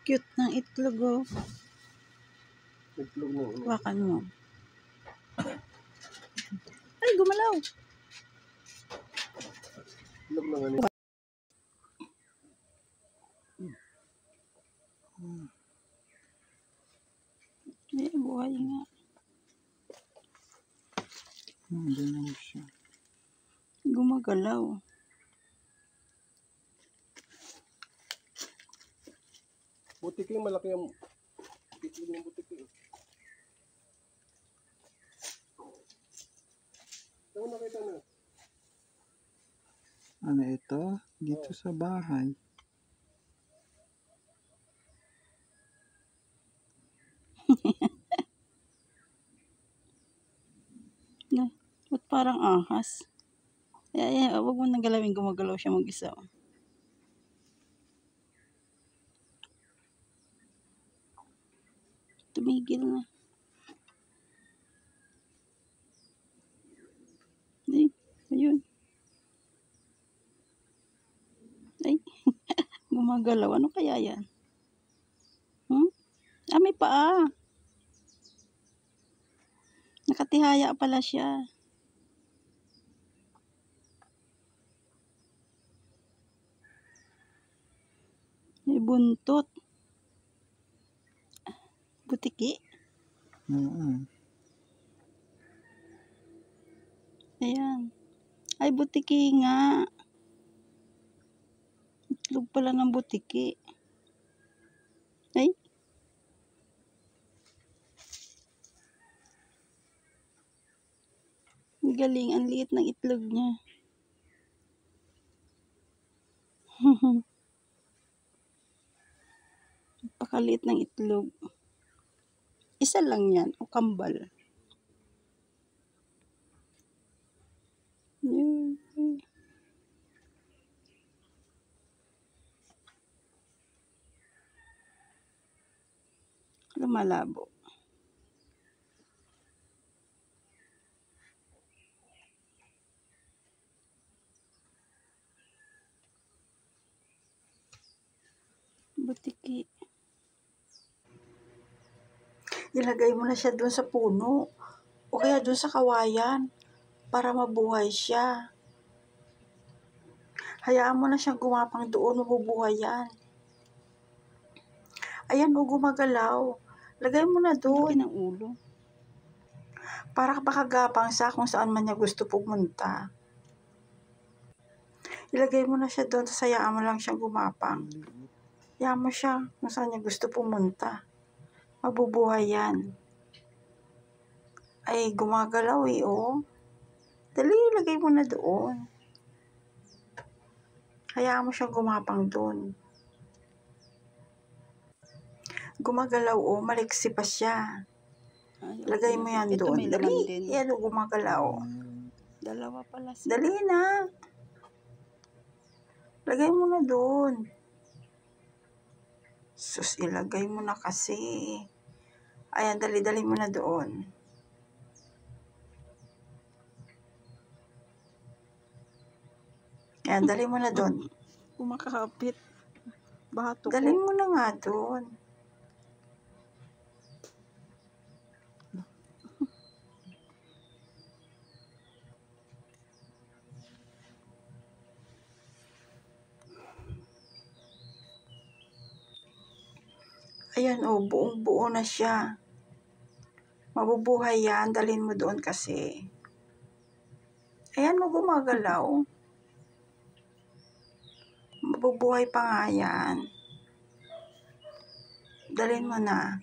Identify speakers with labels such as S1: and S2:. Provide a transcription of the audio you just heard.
S1: Cute ng itlog, oh.
S2: Itlog mo.
S1: Hawakan mo. Ay, gumalaw.
S2: Itlog ng ano.
S1: Ay, buhay nga.
S3: Ganyan siya.
S1: Gumagalaw.
S2: Butiki, malaki ang itlog ng butiki. Saan nakita na?
S3: Ano ito? Dito sa bahay.
S1: Na, ba't parang ahas? Ay, wag mo nang galawin, gumagalaw siya mag-isa. Tumigil na. Ay, ayun. Ay, gumagalaw. Ano kaya yan? Ah, may paa. Nakatihaya pala siya. May buntot. Butiki. Ayan. Ay, butiki nga. Itlog pala ng butiki. Ay. Ang galing. Ang liit ng itlog niya. Napakaliit ng itlog. Isa lang yan. O kambal. Lumalabo. Butiki. Ilagay mo na siya doon sa puno. O kaya doon sa kawayan. Para mabuhay siya. Hayaan mo na siyang gumapang doon. Mabubuhay yan. Ayan, o gumagalaw. Lagay mo na doon. Laki ng ulo. Para makagapang sa kung saan man niya gusto pumunta. Ilagay mo na siya doon. Hayaan mo lang siyang gumapang. Hayaan mo siya kung saan niya gusto pumunta. Mabubuhay yan. Ay, gumagalaw eh, oh. Dali, ilagay mo na doon. Hayaan mo siyang gumapang doon. Gumagalaw, oh. Maliksi pa siya. Lagay mo yan doon. Dali, yan, oh, gumagalaw. Dalawa pala siya. Dali na. Lagay mo na doon. Sus, ilagay mo na kasi. Ayan, dali-dali mo na doon. Ayan, dali mo na doon.
S3: Kumakapit. Bato ko.
S1: Dali mo na nga doon. Ayan, oh, buong-buo na siya. Mabubuhay yan. Dalhin mo doon kasi. Ayan, oh, gumagalaw. Mabubuhay pa nga yan. Dalhin mo na.